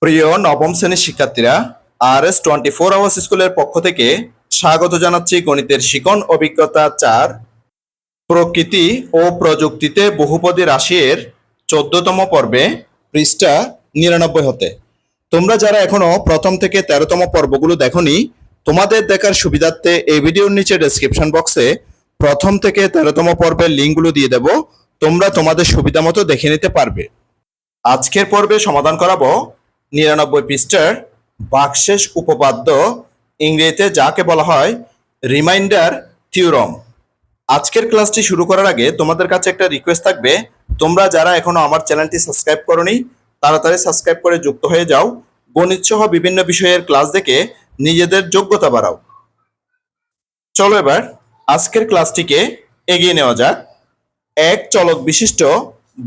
প্রিয় নবম শ্রেণীর শিক্ষার্থীরা, RS 24 আওয়ার্স স্কুলের পক্ষ থেকে স্বাগত জানাচ্ছি গণিতের শিখন অভিজ্ঞতা 4 প্রকৃতি ও প্রযুক্তিতে বহুপদী রাশির 14তম পর্বে পৃষ্ঠা 99 হতে। তোমরা যারা এখনো প্রথম থেকে 13তম পর্বগুলো দেখোনি, তোমাদের দেখার সুবিধার্থে এই ভিডিওর নিচে ডেসক্রিপশন বক্সে প্রথম থেকে 13তম পর্বের লিঙ্কগুলো দিয়ে দেব। তোমরা তোমাদের সুবিধা মতো দেখে নিতে পারবে। আজকের পর্বে সমাধান করাবো 99 পৃষ্ঠার ভাগশেষ উপপাদ্য, ইংরেজিতে যাকে বলা হয় রিমাইন্ডার থিওরম। আজকের ক্লাসটি শুরু করার আগে তোমাদের কাছে একটা রিকোয়েস্ট থাকবে, তোমরা যারা এখনো আমার চ্যানেলটি সাবস্ক্রাইব করোনি তাড়াতাড়ি সাবস্ক্রাইব করে যুক্ত হয়ে যাও। গণিত সহ বিভিন্ন বিষয়ের ক্লাস দেখে নিজেদের যোগ্যতা বাড়াও। চলো এবার আজকের ক্লাসটিকে এগিয়ে নেওয়া যাক। এক চলক বিশিষ্ট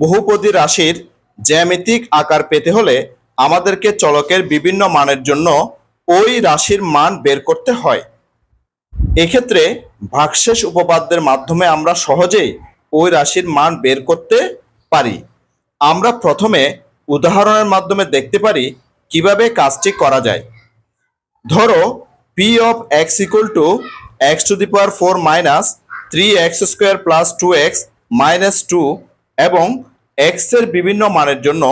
বহুপদী রাশির জ্যামিতিক আকার পেতে হলে আমাদেরকে চলকের বিভিন্ন মানের জন্য ওই রাশির মান বের করতে হয়। এক্ষেত্রে ভাগশেষ উপপাদ্যের মাধ্যমে আমরা সহজেই ওই রাশির মান বের করতে পারি। আমরা প্রথমে উদাহরণের মাধ্যমে দেখতে পারি কিভাবে কাজটি করা যায়। ধরো P of x equal to x to the power 4 minus 3x square plus 2x minus 2 এবং এক্স এর বিভিন্ন মানের জন্য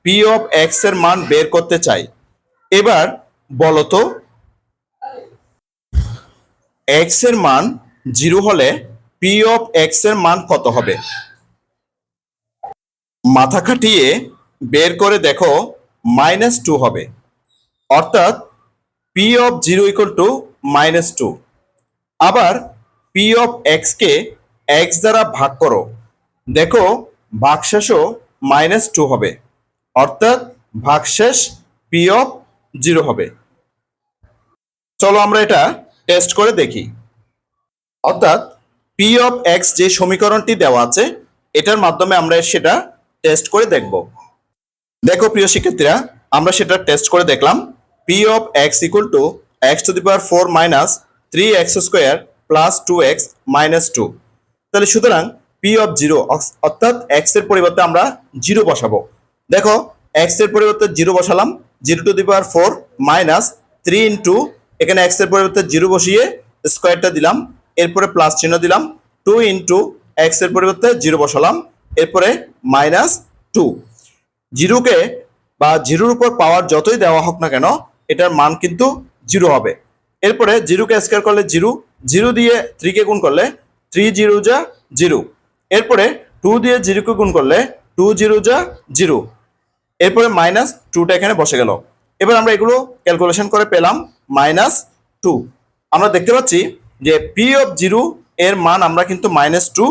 পি অফ এক্স এর মান বের করতে চাই। এবার বলতো এক্স এর মান 0 হলে পি অফ এক্স এর মান কত হবে? মাথা খাটিয়ে বের করে দেখো, -2 হবে, অর্থাৎ পি অফ 0 ইকুয়াল টু -2। আবার পি অফ এক্স কে এক্স দ্বারা ভাগ করো, দেখো ভাগশেষও -2 হবে, অর্থাৎ ভাগশেষ পি অফ 0 হবে। চলো আমরা এটা টেস্ট করে দেখি। অর্থাৎ পি অফ এক্স যে সমীকরণটি দেওয়া আছে এটার মাধ্যমে আমরা সেটা টেস্ট করে দেখব। দেখো প্রিয় শিক্ষার্থীরা, আমরা সেটা টেস্ট করে দেখলাম। P of x equal to x to the power 4 minus 3x square plus 2x minus 2। তাহলে সুতরাং পি অফ 0 অর্থাৎ এক্স এর পরিবর্তে আমরা 0 বসাবো। দেখো এক্স এর পরিবর্তে 0 বসালাম, 0 to the power 4 minus 3 into এখানে এক্স এর পরিবর্তে 0 বসিয়ে স্কোয়ারটা দিলাম, এরপরে প্লাস চিহ্ন দিলাম, 2 ইন্টু এক্স এর পরিবর্তে 0 বসালাম, এরপরে মাইনাস 2। জিরোকে বা জিরোর উপর পাওয়ার যতই দেওয়া হোক না কেন এটার মান কিন্তু 0 হবে। এরপরে 0কে স্কয়ার করলে 0, 0 দিয়ে 3 কে গুণ করলে 3 0 যা 0, এরপরে 2 দিয়ে 0 কে গুণ করলে 2 0 যা 0, এরপরে মাইনাস 2টা এখানে বসে গেল। এবার আমরা এগুলো ক্যালকুলেশন করে পেলাম -2। আমরা দেখতে পাচ্ছি যে পি অফ 0 এর মান আমরা কিন্তু -2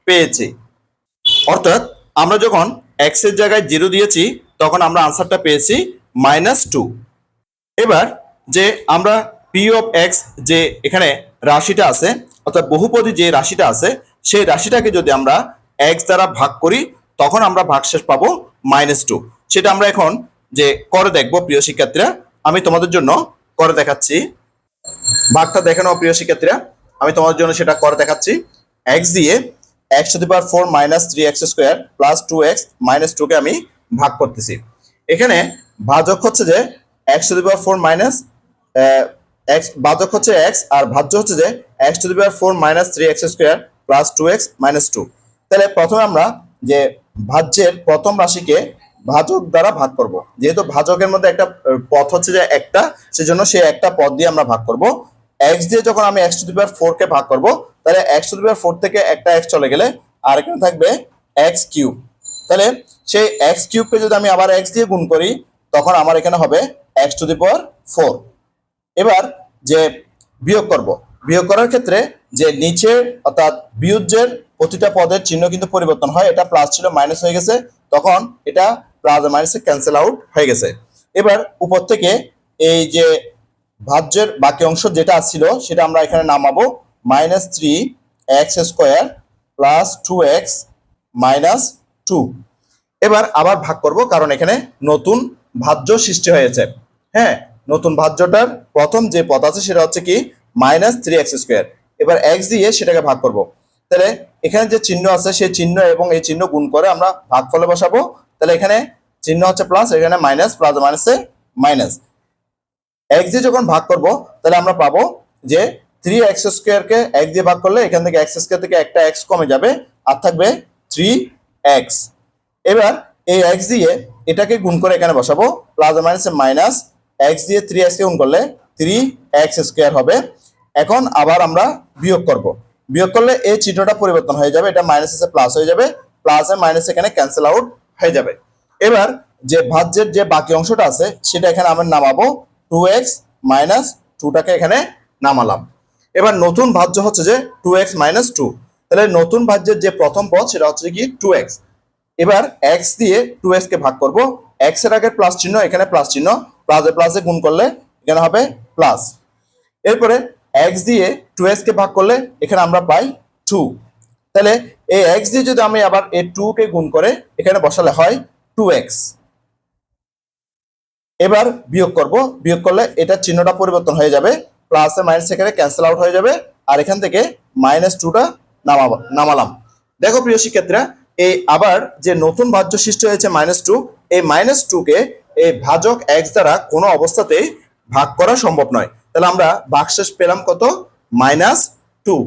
পেয়েছি। অর্থাৎ আমরা যখন x এর জায়গায় 0 দিয়েছি তখন আমরা আনসারটা পেয়েছি -2। এবার যে আমরা পি অফ এক্স যে এখানে রাশিটা আছে, অর্থাৎ বহুপদী যে রাশিটা আছে সেই রাশিটাকে যদি আমরা x দ্বারা ভাগ করি তখন আমরা ভাগশেষ পাবো -2। সেটা আমরা এখন যে করে দেখবো প্রিয় শিক্ষার্থীরা, আমি তোমাদের জন্য করে দেখাচ্ছি। ভাগটা দেখে নাও প্রিয় শিক্ষার্থীরা, আমি তোমাদের জন্য সেটা করে দেখাচ্ছি। x দিয়ে x to the power 4 minus 3x square plus 2x minus 2 কে আমি ভাগ করতেছি। এখানে ভাজক হচ্ছে যে x to the power 4 minus x, ভাজক হচ্ছে x আর ভাজ্য হচ্ছে যে x to the power 4 minus 3x square plus 2x minus 2। তাহলে প্রথমে আমরা যে ভাজ্যের প্রথম রাশিকে ভাজক দ্বারা ভাগ করব। যেহেতু ভাজকের মধ্যে একটা পদ হচ্ছে যে একটা, সেজন্য সেই একটা পদ দিয়ে আমরা ভাগ করব। x দিয়ে যখন আমি x টু দি পাওয়ার 4 কে ভাগ করব, তাহলে x টু দি পাওয়ার 4 থেকে একটা x চলে গেলে আর এখানে থাকবে x কিউব। তাহলে সেই x কিউবকে যদি আমি আবার x দিয়ে গুণ করি তখন আমার এখানে হবে x টু দি পাওয়ার 4। এবার যে বিয়োগ করব, বিয়োগ করার ক্ষেত্রে যে নিচে অর্থাৎ বিয়োজ্যের প্রতিটা পদের চিহ্ন কিন্তু পরিবর্তন হয়। এটা প্লাস ছিল মাইনাস হয়ে গেছে, তখন এটা প্লাস আর মাইনাসে ক্যান্সেল আউট হয়ে গেছে। এবার উপর থেকে এই যে ভাজ্যের বাকি অংশ যেটা ছিল সেটা আমরা এখানে নামাবো, -3x square plus 2x minus 2। এবার আবার ভাগ করব কারণ এখানে নতুন ভাজ্য সৃষ্টি হয়েছে। হ্যাঁ, নতুন ভাজ্যটার প্রথম যে পদ আছে সেটা হচ্ছে কি -3x স্কোয়ার। এবার x দিয়ে সেটাকে ভাগ করব। তাহলে এখানে যে চিহ্ন আছে সেই চিহ্ন এবং এই চিহ্ন গুণ করে আমরা ভাগফলে বসাবো। তাহলে এখানে চিহ্ন হচ্ছে প্লাস, এখানে মাইনাস, প্লাস মাইনাসে মাইনাস এক্স দিয়ে যখন ভাগ করব তাহলে আমরা পাবো যে 3x² কে এক দিয়ে ভাগ করলে এখান থেকে x² থেকে একটা x কমে যাবে আর থাকবে 3x। এবার এই x দিয়ে এটাকে গুণ করে এখানে বসাবো, প্লাস মাইনাসে মাইনাস, x দিয়ে 3x কে গুণ করলে 3x² হবে। এখন আবার আমরা বিয়োগ করব, বিয়োগ করলে এই চিহ্নটা পরিবর্তন হয়ে যাবে, এটা মাইনাস এসে প্লাস হয়ে যাবে, প্লাস আর মাইনাস এখানে ক্যান্সেল আউট হয়ে যাবে। এবার যে ভাজ্যের যে বাকি অংশটা আছে সেটা এখানে আমরা নামাবো, 2x মাইনাস 2টাকে এখানে নামালাম। এবার নতুন ভাজ্য হচ্ছে যে 2x মাইনাস 2, তাহলে নতুন ভাজ্যের যে প্রথম পদ সেটা হচ্ছে কি 2x। এবার x দিয়ে 2x কে ভাগ করব, x এর আগে প্লাস চিহ্ন এখানে প্লাস চিহ্ন, প্লাসে প্লাসে গুণ করলে এখানে হবে প্লাস। এরপরে x দিয়ে 2x কে ভাগ করলে এখানে আমরা পাই 2, তাহলে এই x দিয়ে যদি আমি আবার এই 2 কে গুণ করে এখানে বসালে হয় 2x। এবার বিয়োগ করব, বিয়োগ করলে এটা চিহ্নটা পরিবর্তন হয়ে যাবে, প্লাস এ মাইনাস এখানে ক্যান্সেল আউট হয়ে যাবে, আর এখান থেকে -2টা নামালাম। দেখো প্রিয় শিক্ষার্থীরা, এই আবার যে নতুন ভাজ্য সৃষ্টি হয়েছে -2, এই -2 কে এই ভাজক x দ্বারা কোনো অবস্থাতেই ভাগ করা সম্ভব নয়, তাহলে আমরা ভাগশেষ পেলাম কত, -2।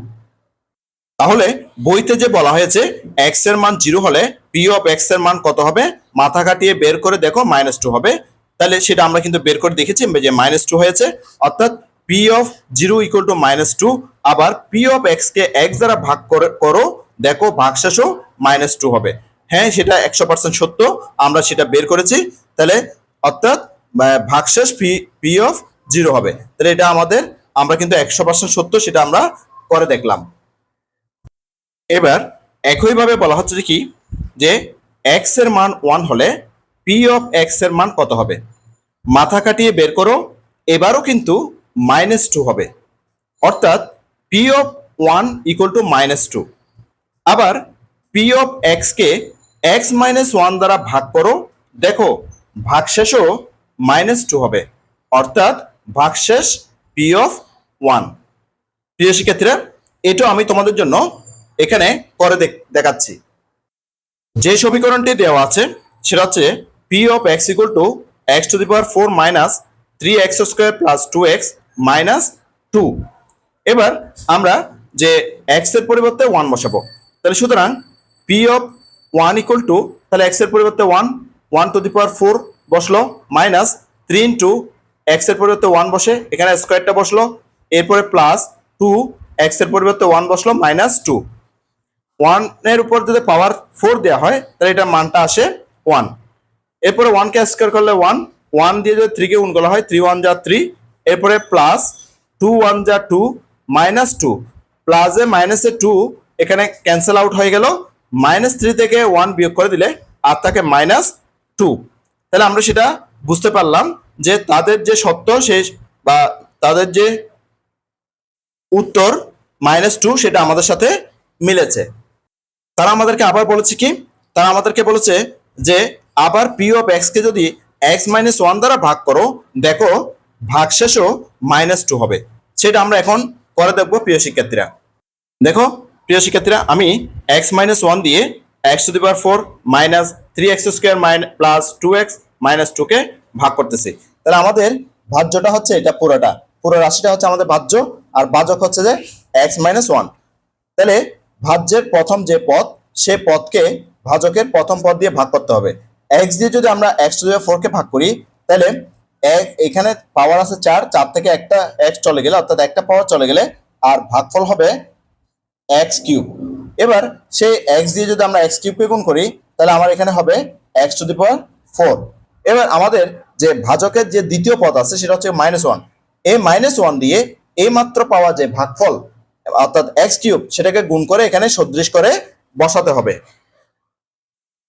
তাহলে বইতে যে বলা হয়েছে x এর মান 0 হলে p অফ x এর মান কত হবে, মাথা কাটিয়ে বের করে দেখো -2 হবে। তাহলে সেটা আমরা কিন্তু বের করে দেখেছি যে -2 হয়েছে, অর্থাৎ p অফ 0 ইকুয়াল টু -2। আবার p of x K x দ্বারা ভাগ করো, দেখো ভাগশেষও -2 হবে। হ্যাঁ, সেটা 100% সত্য, আমরা সেটা বের করেছি। তাহলে অর্থাৎ ভাগশেষ p অফ 0 হবে। তাহলে এটা আমরা কিন্তু 100% সত্য, সেটা আমরা করে দেখলাম। এবার একইভাবে বলা হচ্ছে যে কি, যে x এর মান 1 হলে p অফ x এর মান কত হবে, মাথা কাটিয়ে বের করো, এবারও কিন্তু -2 হবে, অর্থাৎ p অফ 1 ইকুয়াল টু -2। আবার p of x K x minus 1 দ্বারা ভাগ করো, দেখো ভাগশেষও -2 হবে, অর্থাৎ ভাগশেষ p অফ 1। প্রিয় শিক্ষার্থীরা, এটা আমি তোমাদের জন্য এখানে করে দেখাচ্ছি। যে সমীকরণটি দেওয়া আছে সেটা হচ্ছে p of x equal to x to the power 4 minus 3x² plus 2x minus 2। এবার আমরা যে x এর পরিবর্তে 1 বসাবো, তাহলে সুতরাং p অফ 1 ইকুয়াল টু, তাহলে x এর পরিবর্তে 1 টু দি পাওয়ার 4 বসলো, মাইনাস 3 ইন্টু x এর পরিবর্তে 1 বসে এখানে স্কোয়ারটা বসলো, এরপরে প্লাস 2 x এর পরিবর্তে 1 বসলো, -2। 1 এর উপর যদি পাওয়ার 4 দেওয়া হয় তাহলে এটা মানটা আসে 1। এরপরে 1 কে স্কয়ার করলে 1 দিয়ে যদি 3 কে গুণ করা হয় 3 1 যা 3, এরপরে প্লাস 2 1 যা 2, -2, প্লাসে মাইনাসে 2 এখানে ক্যান্সেল আউট হয়ে গেল, -3 থেকে 1 বিয়োগ করে দিলে আর থাকে -2। তাহলে আমরা সেটা বুঝতে পারলাম যে তাদের যে সত্য শেষ বা তাদের যে উত্তর -2 সেটা আমাদের সাথে মিলেছে। তারা আমাদেরকে আবার বলেছে কি, তারা আমাদেরকে বলেছে যে আবার p অফ x কে যদি x মাইনাস 1 দ্বারা ভাগ করো, দেখো ভাগশেষও -2 হবে। সেটা আমরা এখন করে দেখব প্রিয় শিক্ষার্থীরা। দেখো প্রিয় শিক্ষার্থীরা, আমি x মাইনাস 1 দিয়ে x to the power 4 minus 3x² plus 2x minus 2 কে ভাগ করতেছি। তাহলে আমাদের ভাজ্যটা হচ্ছে এটা, পুরো রাশিটা হচ্ছে আমাদের ভাজ্য, আর ভাজক হচ্ছে যে x মাইনাস 1। তাহলে ভাজ্যের প্রথম যে পদ, সে পদকে ভাজকের প্রথম পদ দিয়ে ভাগ করতে হবে। x দিয়ে যদি আমরা x টু দি পাওয়ার 4 কে ভাগ করি, তাহলে এখানে পাওয়ার আছে 4 থেকে একটা x চলে গেলে, অর্থাৎ একটা পাওয়ার চলে গেলে আর ভাগফল হবে x কিউব। এবার সেই x দিয়ে যদি আমরা x কিউব কে গুণ করি, তাহলে আমার এখানে হবে x টু দি পাওয়ার 4। এবার আমাদের যে ভাজকের যে দ্বিতীয় পদ আছে সেটা হচ্ছে -1। এই -1 দিয়ে এই মাত্র পাওয়া যে ভাগফল অর্থাৎ x কিউব, সেটাকে গুণ করে এখানে সদৃশ করে বসাতে হবে।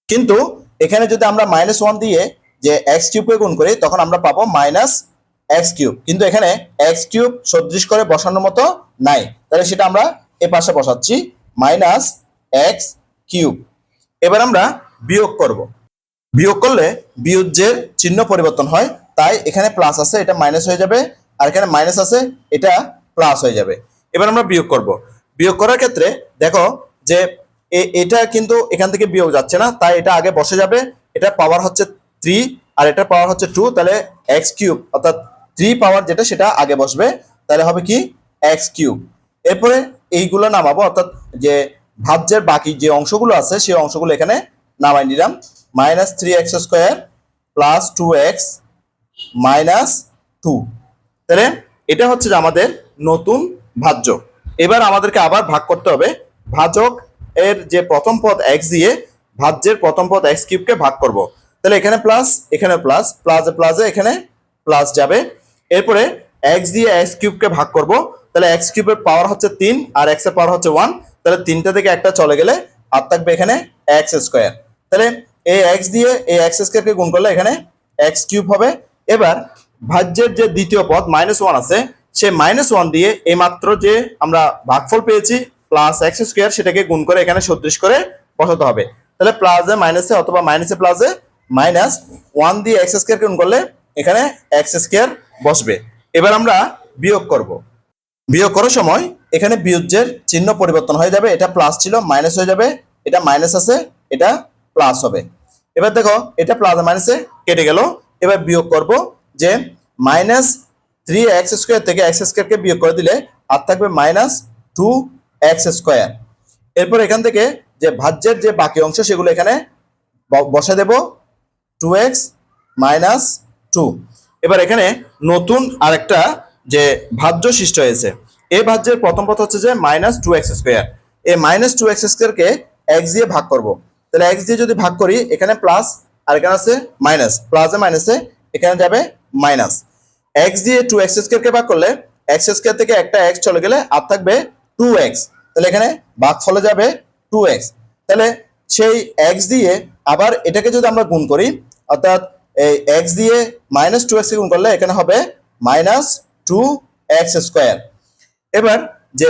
কিন্তু এখানে যদি আমরা -1 দিয়ে যে x কিউবকে গুণ করি তখন আমরা পাবো -x কিউব, কিন্তু এখানে x কিউব সদৃশ করে বসানোর মতো নাই, তাহলে সেটা আমরা এই পাশে বসাচ্ছি -x কিউব। এবার আমরা বিয়োগ করব, বিয়োগ করলে বিয়োজ্যের চিহ্ন পরিবর্তন হয়, তাই এখানে প্লাস আছে এটা মাইনাস হয়ে যাবে, আর এখানে মাইনাস আছে এটা প্লাস হয়ে যাবে। এবার আমরা বিয়োগ করব, বিয়োগ করার ক্ষেত্রে দেখো যে এটা কিন্তু এখান থেকে বিয়োগ যাচ্ছে না, তাই এটা আগে বসে যাবে। এটা পাওয়ার হচ্ছে 3 আর এটা পাওয়ার হচ্ছে 2, তাহলে এক্স কিউব অর্থাৎ 3 পাওয়ার যেটা সেটা আগে বসবে, তাহলে হবে কি এক্স কিউব। এরপরে এইগুলো নামাবো, অর্থাৎ যে ভাজ্যের বাকি যে অংশগুলো আছে সেই অংশগুলো এখানে নামাই নিলাম। -3x² plus 2x minus 2। তাহলে এটা হচ্ছে যে আমাদের নতুন ভাজ্য। এবার আমাদেরকে আবার ভাগ করতে হবে। ভাজক এর যে প্রথম পদ x দিয়ে ভাজ্যের প্রথম পদ x কিউবকে ভাগ করব। তাহলে এখানে প্লাস, এখানে প্লাস, প্লাসে প্লাসে এখানে প্লাস যাবে। এরপরে x দিয়ে x কিউবকে ভাগ করব, তাহলে x কিউবের পাওয়ার হচ্ছে 3 আর x এর পাওয়ার হচ্ছে 1, তাহলে 3টা থেকে একটা চলে গেলে আর থাকবে এখানে x²। তাহলে এই x দিয়ে এই x² কে গুণ করলে এখানে x কিউব হবে। এবার ভাজ্যের যে দ্বিতীয় পদ -1 আছে, সেই -1 দিয়ে এইমাত্র যে আমরা ভাগফল পেয়েছি প্লাস x² সেটাকে গুণ করে এখানে সদৃশ করে বসাতে হবে। তাহলে প্লাসে মাইনাসে অথবা মাইনাসে প্লাসে -1 দিয়ে x² কে গুণ করলে এখানে x² বসবে। এবার আমরা বিয়োগ করব। বিয়োগ করার সময় এখানে বিয়োজ্যের চিহ্ন পরিবর্তন হয়ে যাবে, এটা প্লাস ছিল মাইনাস হয়ে যাবে, এটা মাইনাস আছে এটা প্লাস হবে। এবার দেখো এটা প্লাস মাইনাসে কেটে গেল। এবার বিয়োগ করব যে -3x² থেকে x² কে বিয়োগ করে দিলে আর থাকবে -2x²। এরপর এখান থেকে যে ভাজ্যের যে বাকি অংশ সেগুলো এখানে বসে দেব 2x মাইনাস 2। এবার এখানে নতুন আরেকটা যে ভাজ্য সৃষ্টি হয়েছে, এই ভাজ্যের প্রথম পদ হচ্ছে যে -2x²। এই -2x² কে x দিয়ে ভাগ করব। তাহলে x দিয়ে যদি ভাগ করি এখানে প্লাস আর এখানে আছে মাইনাস, প্লাসে মাইনাসে এখানে যাবে মাইনাস। x দিয়ে 2x² কে ভাগ করলে x² থেকে একটা x চলে গেলে আর থাকবে 2x, তাহলে এখানে ভাগফলে যাবে 2x। তাহলে সেই x দিয়ে আবার এটাকে যদি আমরা গুণ করি, অর্থাৎ এই x দিয়ে -2x কে গুণ করলে এখানে হবে -2x²। এবার যে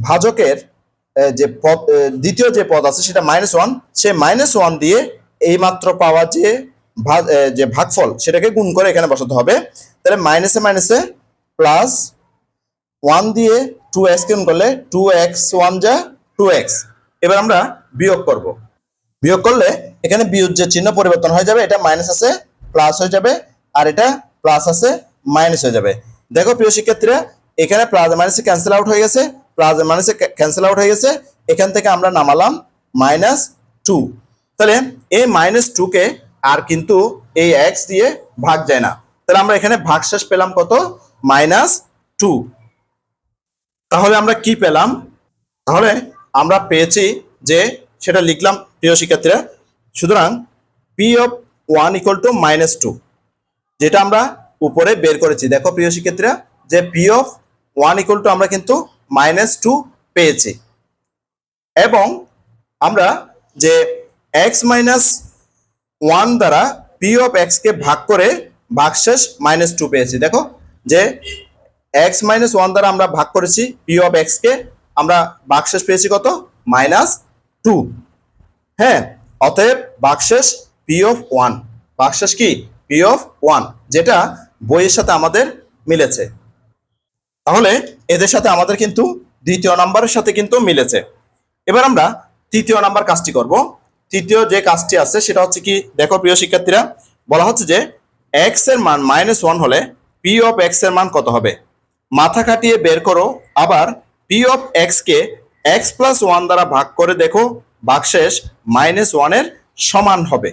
ভাজকের যে পদ দ্বিতীয় যে পদ আছে সেটা -1, সেই -1 দিয়ে এইমাত্র পাওয়া যে ভাগফল সেটাকে গুণ করে এখানে বসাতে হবে। তাহলে মাইনাসে মাইনাসে প্লাস 1 দিয়ে 2x কে গুণ করলে 2x1 যা 2x। এবার আমরা বিয়োগ করব। বিয়োগ করলে এখানে বিয়োজ্যের চিহ্ন পরিবর্তন হয়ে যাবে, এটা মাইনাস আছে প্লাস হয়ে যাবে আর এটা প্লাস আছে মাইনাস হয়ে যাবে। দেখো প্রিয় শিক্ষার্থীরা, এখানে প্লাস মাইনাসে ক্যান্সেল আউট হয়ে গেছে, প্লাস মাইনাসে ক্যান্সেল আউট হয়ে গেছে। এখান থেকে আমরা নামালাম -2। তাহলে এই -2 কে আর কিন্তু এই x দিয়ে ভাগ যায় না, তাহলে আমরা এখানে ভাগশেষ পেলাম কত? -2। তাহলে আমরা কি পেলাম? তাহলে আমরা পেয়েছি যে সেটা লিখলাম প্রিয় শিক্ষার্থীরা। সুতরাং P(1) = -2, যেটা আমরা উপরে বের করেছি। দেখো প্রিয় শিক্ষার্থীরা, যে P(1) = আমরা কিন্তু -2 পেয়েছি, এবং আমরা যে x - 1 দ্বারা P(x) কে ভাগ করে ভাগশেষ -2 পেয়েছি। দেখো যে x - 1 দ্বারা আমরা ভাগ করেছি P(x) কে, আমরা ভাগশেষ পেয়েছি কত? -2। হ্যাঁ, অতএব ভাগশেষ P(1), ভাগশেষ কি P(1), যেটা বইয়ের সাথে আমাদের মিলেছে। তাহলে এদের সাথে আমাদের কিন্তু দ্বিতীয় নাম্বারের সাথে কিন্তু মিলেছে। এবার আমরা তৃতীয় নাম্বার কাজটি করব। তৃতীয় যে কাজটি আছে সেটা হচ্ছে কি, দেখো প্রিয় শিক্ষার্থীরা, বলা হচ্ছে যে x এর মান -1 হলে P(x) এর মান কত হবে? মাথা খাটিয়ে বের করো। আবার P(x) কে x + 1 দ্বারা ভাগ করে দেখো ভাগশেষ -1 এর সমান হবে।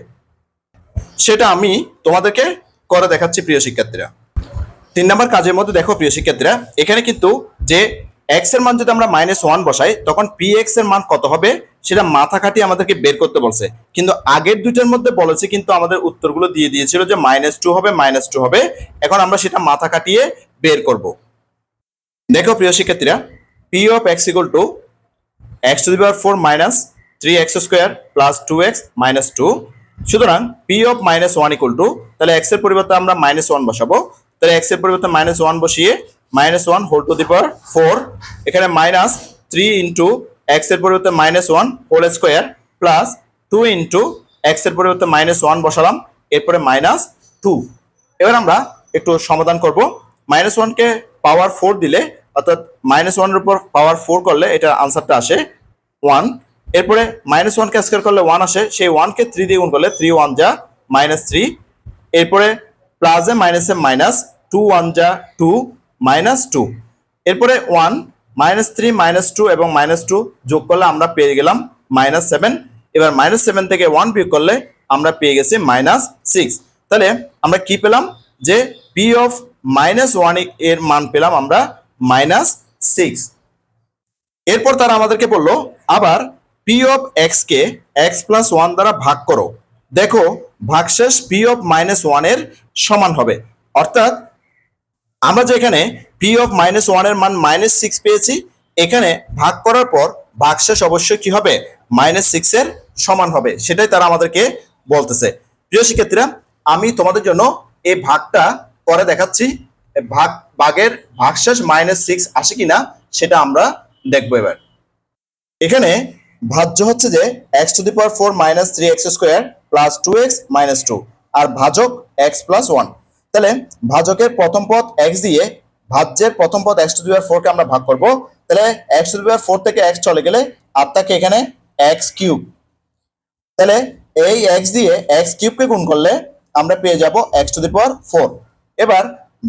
সেটা আমি তোমাদেরকে করে দেখাচ্ছি প্রিয় শিক্ষার্থীরা। 3 নাম্বার কাজের মধ্যে দেখো প্রিয় শিক্ষার্থীরা, এখানে কিন্তু যে x এর মান যদি আমরা -1 বসাই তখন Px এর মান কত হবে সেটা মাথা খাটিয়ে আমাদেরকে বের করতে বলছে। কিন্তু আগের দুইটার মধ্যে বলেছে কিন্তু আমাদের উত্তরগুলো দিয়ে দিয়েছিল যে -2 হবে, -2 হবে। এখন আমরা সেটা মাথা খাটিয়ে বের করব। দেখো প্রিয় শিক্ষার্থীরা, P(x) = x⁴ - 3x² + 2x - 2। সুতরাং P(-1) তাহলে x এর পরিবর্তে আমরা -1 বসাবো। তাহলে x এর পরিবর্তে -1 বসিয়ে -1^4, এখানে -3 x এর পরিবর্তে -1² প্লাস 2 x এর পরিবর্তে -1 বসালাম, এরপরে -2। এবার আমরা একটু সমাধান করব। -1 কে পাওয়ার 4 দিলে, অর্থাৎ -1 এর উপর পাওয়ার 4 করলে এটা আনসারটা আসে 1। এরপরে -1 কে স্কয়ার করলে 1 আসে, সেই 1 কে 3 দিয়ে গুণ করলে 3 1 যা -3। এরপরে প্লাসে মাইনাসে মাইনাস, 2 1 যা 2, -2। এরপরে 1 -3 -2 এবং -2 যোগ করলে আমরা পেয়ে গেলাম -7। এবার -7 থেকে 1 বিয়োগ করলে আমরা পেয়ে গেছি -6। তাহলে আমরা কি পেলাম, যে পি অফ -1 এর মান পেলাম আমরা -6। এরপর তারা আমাদেরকে বললো আবার P of X K x+1 দ্বারা ভাগ করো, দেখো ভাগশেষ পি অফ -1 এর সমান হবে। অর্থাৎ আমরা যে এখানে পি অফ -1 এর মান -6 পেয়েছি, এখানে ভাগ করার পর ভাগশেষ অবশ্যই কি হবে, -6 এর সমান হবে, সেটাই তারা আমাদেরকে বলতেছে। প্রিয় শিক্ষার্থীরা, আমি তোমাদের জন্য এই ভাগটা করে দেখাচ্ছি, ভাগের ভাগশেষ -6 আসে কিনা সেটা আমরা দেখবো। এবার এখানে ভাজ্য হচ্ছে যে x⁴ - 3x² + 2x - 2 আর ভাজক x+1। তাহলে ভাজকের প্রথম পদ x দিয়ে ভাজ্যের প্রথম পদ x⁴ কে আমরা ভাগ করব। তাহলে x⁴ থেকে x চলে গেলে আর থাকে এখানে x³। তাহলে এই x দিয়ে x³ কে গুণ করলে আমরা পেয়ে যাব x⁴। এবার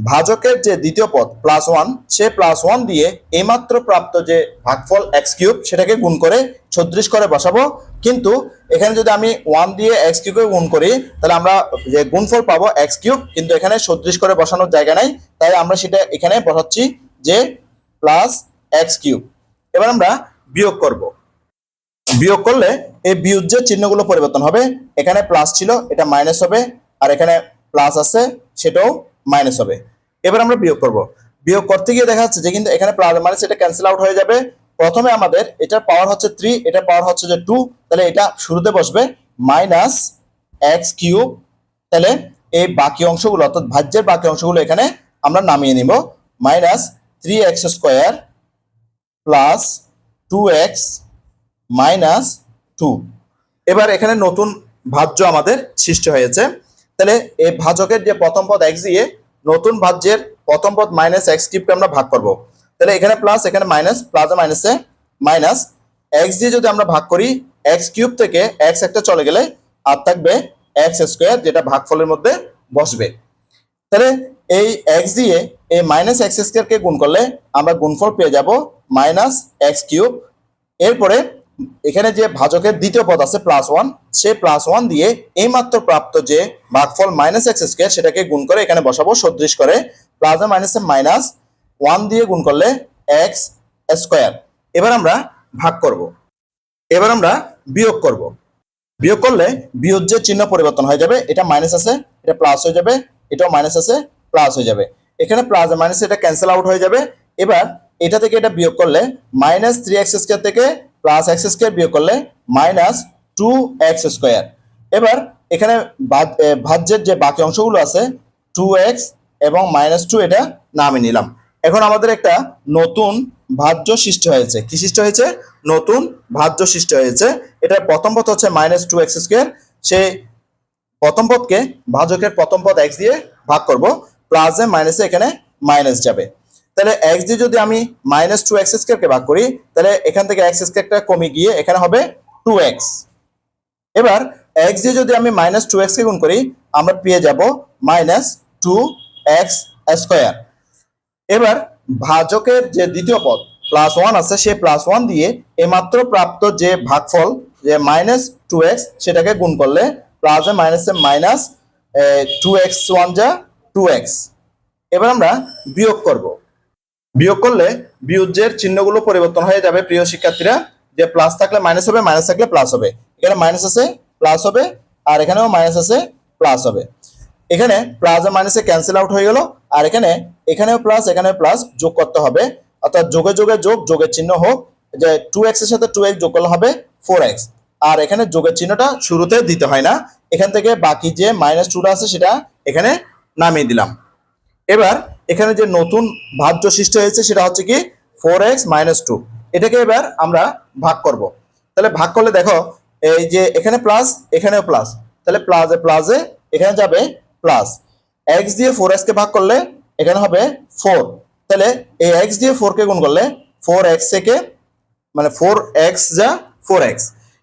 ভাজকের যে দ্বিতীয় পদ +1, সে +1 দিয়ে এইমাত্র প্রাপ্ত যে ভাগফল x³ সেটাকে গুণ করে 36 করে বসাবো। কিন্তু এখানে যদি আমি 1 দিয়ে x³ কে গুণ করি তাহলে আমরা যে গুণফল পাবো x³, কিন্তু এখানে 36 করে বসানোর জায়গা নাই, তাই আমরা সেটা এখানে বসাচ্ছি যে +x³। এবার আমরা বিয়োগ করব। বিয়োগ করলে এই বিয়োজ্যের চিহ্নগুলো পরিবর্তন হবে, এখানে প্লাস ছিল এটা মাইনাস হবে, আর এখানে প্লাস আছে সেটাও মাইনাস হবে। এবার আমরা বিয়োগ করব। বিয়োগ করতে গিয়ে দেখা যাচ্ছে যে কিন্তু এখানে প্লাস মাইনাস এটা ক্যান্সেল আউট হয়ে যাবে। প্রথমে আমাদের এটার পাওয়ার হচ্ছে 3, এটার পাওয়ার হচ্ছে যে 2, তাহলে এটা শুরুতে বসবে -x³। তাহলে এই বাকি অংশগুলো অর্থাৎ ভাজ্যের বাকি অংশগুলো এখানে আমরা নামিয়ে নিব, -3x² + 2x - 2। এবার এখানে নতুন ভাজ্য আমাদের সৃষ্টি হয়েছে। তাহলে এই ভাজকের যে প্রথম পদ x দিয়ে নতুন ভাজ্যের প্রথম পদ -x³ কে আমরা ভাগ করব। তাহলে এখানে প্লাস এখানে মাইনাস, প্লাসে মাইনাসে মাইনাস, x দিয়ে যদি আমরা ভাগ করি x³ থেকে x একটা চলে গেলে আর থাকবে x², যেটা ভাগফলের মধ্যে বসবে। তাহলে এই x দিয়ে এই -x² কে গুণ করলে আমরা গুণফল পেয়ে যাব -x³। এরপরে এখানে যে ভাজকের দ্বিতীয় পদ আছে +1, সে +1 দিয়ে এইমাত্র প্রাপ্ত যে ভাগফল -x² সেটাকে গুণ করে এখানে বসাবো 36 করে, প্লাসে মাইনাসে মাইনাস, 1 দিয়ে গুণ করলে x²। এবার আমরা ভাগ করব। এবার আমরা বিয়োগ করব। বিয়োগ করলে বিয়োজ্যের চিহ্ন পরিবর্তন হয়ে যাবে, এটা মাইনাস আছে এটা প্লাস হয়ে যাবে, এটাও মাইনাস আছে প্লাস হয়ে যাবে, এখানে প্লাস মাইনাস এটা ক্যান্সেল আউট হয়ে যাবে। এবার এটা থেকে এটা বিয়োগ করলে -3x² থেকে +x² বিয়োগ করলে -2x²। এবার এখানে ভাজ্যের যে বাকি অংশগুলো আছে 2x এবং -2 এটা নামিয়ে নিলাম। এখন আমাদের একটা নতুন ভাজ্য সৃষ্টি হয়েছে। কি সৃষ্টি হয়েছে? নতুন ভাজ্য সৃষ্টি হয়েছে। এটা প্রথম পদ হচ্ছে -2x², সেই প্রথম পদকে ভাজকের প্রথম পদ x দিয়ে ভাগ করব, প্লাসে মাইনাসে এখানে মাইনাস যাবে। তাহলে x দিয়ে যদি আমি -2x² কে ভাগ করি তাহলে এখান থেকে x² কমে গিয়ে এখানে হবে 2x। এবার x দিয়ে যদি আমি -2x কে গুণ করি আমরা পেয়ে যাব -2x²। এবার ভাজকের যে দ্বিতীয় পদ +1 আছে সে +1 দিয়ে এইমাত্র প্রাপ্ত যে ভাগফল যে -2x সেটাকে গুণ করলে প্লাসে মাইনাসে মাইনাস, 2x1 যা 2x। এবার আমরা বিয়োগ করব। বিয়োগ করলে বিয়োজ্যের চিহ্নগুলো পরিবর্তন হয়ে যাবে প্রিয় শিক্ষার্থীরা, যে প্লাস থাকলে মাইনাস হবে, মাইনাস থাকলে প্লাস হবে, এখানে মাইনাস আছে প্লাস হবে, আর এখানেও মাইনাস আছে প্লাস হবে। এখানে প্লাস আর মাইনাসে ক্যান্সেল আউট হয়ে গেল, আর এখানেও প্লাস এখানেও প্লাস যোগ করতে হবে, অর্থাৎ যোগে যোগে যোগ, যোগের চিহ্ন হোক, যে 2x এর সাথে 2x যোগ করলে হবে 4x, আর এখানে যোগের চিহ্নটা শুরুতে দিতে হয় না, এখান থেকে বাকি যে -2টা আছে সেটা এখানে নামিয়ে দিলাম। এবার এখানে যে নতুন ভাজ্য সৃষ্টি হয়েছে সেটা হচ্ছে কি 4x - 2, এটাকে এবার আমরা ভাগ করব। তাহলে ভাগ করলে দেখো এই যে এখানে প্লাস এখানেও প্লাস, তাহলে প্লাসে প্লাসে এখানে যাবে প্লাস, x দিয়ে 4x কে ভাগ করলে এখানে হবে 4, তাহলে এই x দিয়ে 4 কে গুণ করলে 4x থেকে মানে 4x যা 4x।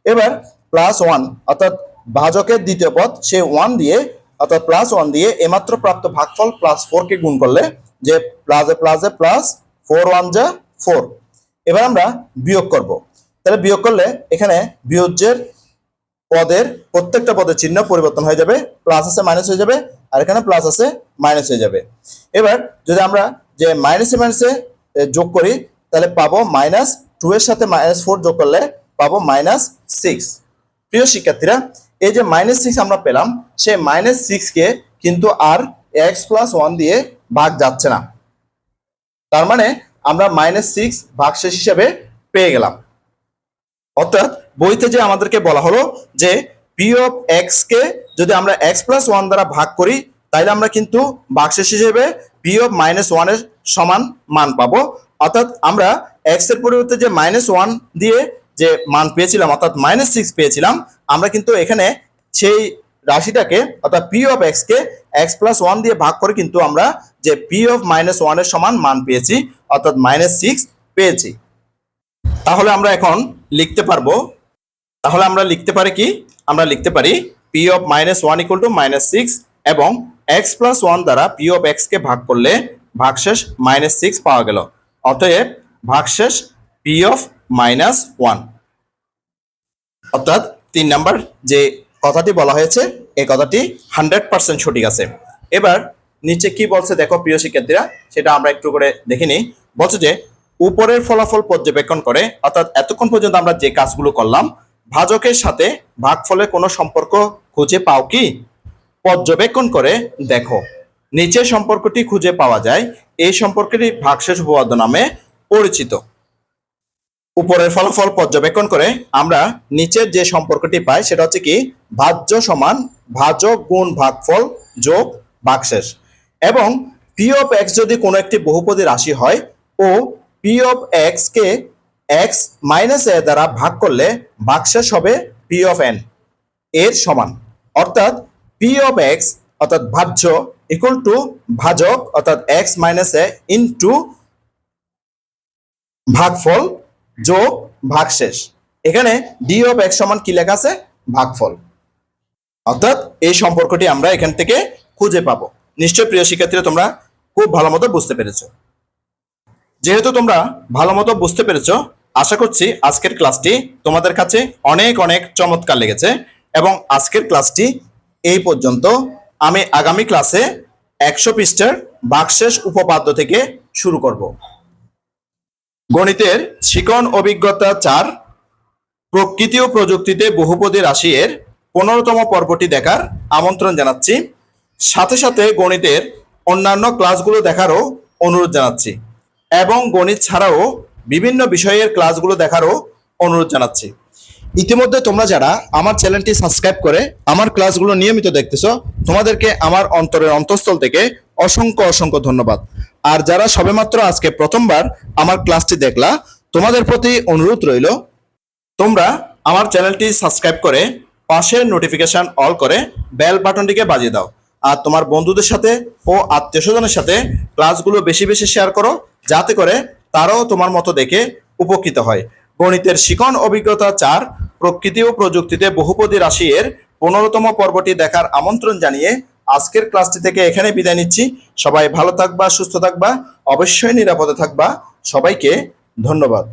এবার +1 অর্থাৎ ভাজকের দ্বিতীয় পদ সে 1 দিয়ে অর্থাৎ +1 দিয়ে এমাত্র প্রাপ্ত ভাগফল +4 কে গুণ করলে যে প্লাসে প্লাসে প্লাস 4 1 যা 4। এবার আমরা বিয়োগ করব। তাহলে বিয়োগ করলে এখানে বিয়োজ্যের পদের প্রত্যেকটা পদের চিহ্ন পরিবর্তন হয়ে যাবে, প্লাস আছে মাইনাস হয়ে যাবে, আর এখানে প্লাস আছে মাইনাস হয়ে যাবে। এবার যদি আমরা যে মাইনাসে মাইনাসে যোগ করি তাহলে পাবো -2 এর সাথে -4 যোগ করলে পাবো -6। প্রিয় শিক্ষার্থীরা, এই যে -6 আমরা পেলাম, সেই -6 কে কিন্তু আর x+1 দিয়ে ভাগ যাচ্ছে না। তার মানে আমরা -6 ভাগশেষ হিসেবে পেয়ে গেলাম। অর্থাৎ বইতে যে আমাদেরকে বলা হলো যে পি অফ এক্স কে যদি আমরা x+1 দ্বারা ভাগ করি তাহলে আমরা কিন্তু ভাগশেষ হিসেবে পি অফ -1 এর সমান মান পাবো। অর্থাৎ আমরা এক্স এর পরিবর্তে যে -1 দিয়ে যে মান পেয়েছিলাম অর্থাৎ -6 পেয়েছিলাম, আমরা কিন্তু এখানে সেই রাশিটাকে অর্থাৎ P of X K x+1 দিয়ে ভাগ করে কিন্তু আমরা যে পি অফ -1 এর সমান মান পেয়েছি অর্থাৎ -6 পেয়েছি। তাহলে আমরা এখন লিখতে পারবো, তাহলে আমরা লিখতে পারি কি, আমরা লিখতে পারি পি অফ -1 ইকুয়াল টু -6 এবং x+1 দ্বারা পি অফ এক্স কে ভাগ করলে ভাগশেষ -6 পাওয়া গেল। অতএব ভাগশেষ পি অফ -1। অর্থাৎ 3 নাম্বার যে কথাটি বলা হয়েছে এই কথাটি 100% সঠিক আছে। এবার নিচে কি বলছে দেখো প্রিয় শিক্ষার্থীরা, সেটা আমরা একটু করে দেখে নিই। বলছে যে উপরের ফলাফল পর্যবেক্ষণ করে, অর্থাৎ এতক্ষণ পর্যন্ত আমরা যে কাজগুলো করলাম, ভাজকের সাথে ভাগফলের কোনো সম্পর্ক খুঁজে পাও কি? পর্যবেক্ষণ করে দেখো। নিচে সম্পর্কটি খুঁজে পাওয়া যায়, এই সম্পর্কটি ভাগশেষ উপপাদ্য নামে পরিচিত। উপরের ফলাফল পর্যবেক্ষণ করে আমরা নিচের যে সম্পর্কটি পাই সেটা হচ্ছে কি, ভাজ্য সমান ভাজক গুণ ভাগফল যোগ ভাগশেষ। এবং পি অফ এক্স যদি কোনো একটি বহুপদী রাশি হয় ও পি অফ এক্স কে এক্স মাইনাস এ দ্বারা ভাগ করলে ভাগশেষ হবে পি অফ এন এর সমান। অর্থাৎ পি অফ এক্স অর্থাৎ ভাজ্য ইকুয়াল টু ভাজক অর্থাৎ এক্স মাইনাস এ ইনটু ভাগফল যোগ ভাগশেষ। এখানে ডি অফ এক্স সমান কি লেখা আছে? ভাগফল। অর্থাৎ এই সম্পর্কটি আমরা এখান থেকে খুঁজে পাবো। নিশ্চয় প্রিয় শিক্ষার্থীরা তোমরা খুব ভালো মতো বুঝতে পেরেছো। যেহেতু তোমরা ভালো মতো বুঝতে পেরেছো, আশা করছি আজকের ক্লাসটি তোমাদের কাছে অনেক অনেক চমৎকার লেগেছে এবং আজকের ক্লাসটি এই পর্যন্ত। আমি আগামী ক্লাসে 100 পৃষ্ঠার ভাগশেষ উপপাদ্য থেকে শুরু করব। গণিতের শিকন অভিজ্ঞতা 4 প্রকৃতি ও প্রযুক্তিতে বহুপদী রাশি এর 15তম পর্বটি দেখার আমন্ত্রণ জানাচ্ছি। সাথে সাথে গণিতের অন্যান্য ক্লাসগুলো দেখারও অনুরোধ জানাচ্ছি এবং গণিত ছাড়াও বিভিন্ন বিষয়ের ক্লাসগুলো দেখারও অনুরোধ জানাচ্ছি। ইতিমধ্যে তোমরা যারা আমার চ্যানেলটি সাবস্ক্রাইব করে আমার ক্লাসগুলো নিয়মিত দেখতেছো, তোমাদেরকে আমার অন্তরের অন্তঃস্থল থেকে অসংখ্য অসংখ্য ধন্যবাদ। আর যারা সবেমাত্র আজকে প্রথমবার আমার ক্লাসটি দেখলা, তোমাদের প্রতি অনুরোধ রইল তোমরা আমার চ্যানেলটি সাবস্ক্রাইব করে পাশের নোটিফিকেশন অল করে বেল বাটনটিকে বাজিয়ে দাও। আর তোমার বন্ধুদের সাথে ও আত্মীয় স্বজনের সাথে ক্লাসগুলো বেশি বেশি শেয়ার করো, যাতে করে তারাও তোমার মতো দেখে উপকৃত হয়। গণিতের শিকন অভিজ্ঞতা 4 প্রকৃতি ও প্রযুক্তিতে বহুপদী রাশি এর 15তম পর্বটি দেখার আমন্ত্রণ জানিয়ে আজকের ক্লাসটি থেকে এখানে বিদায় নিচ্ছি। সবাই ভালো থাকবা, সুস্থ থাকবা, অবশ্যই নিরাপদে থাকবা। সবাইকে ধন্যবাদ।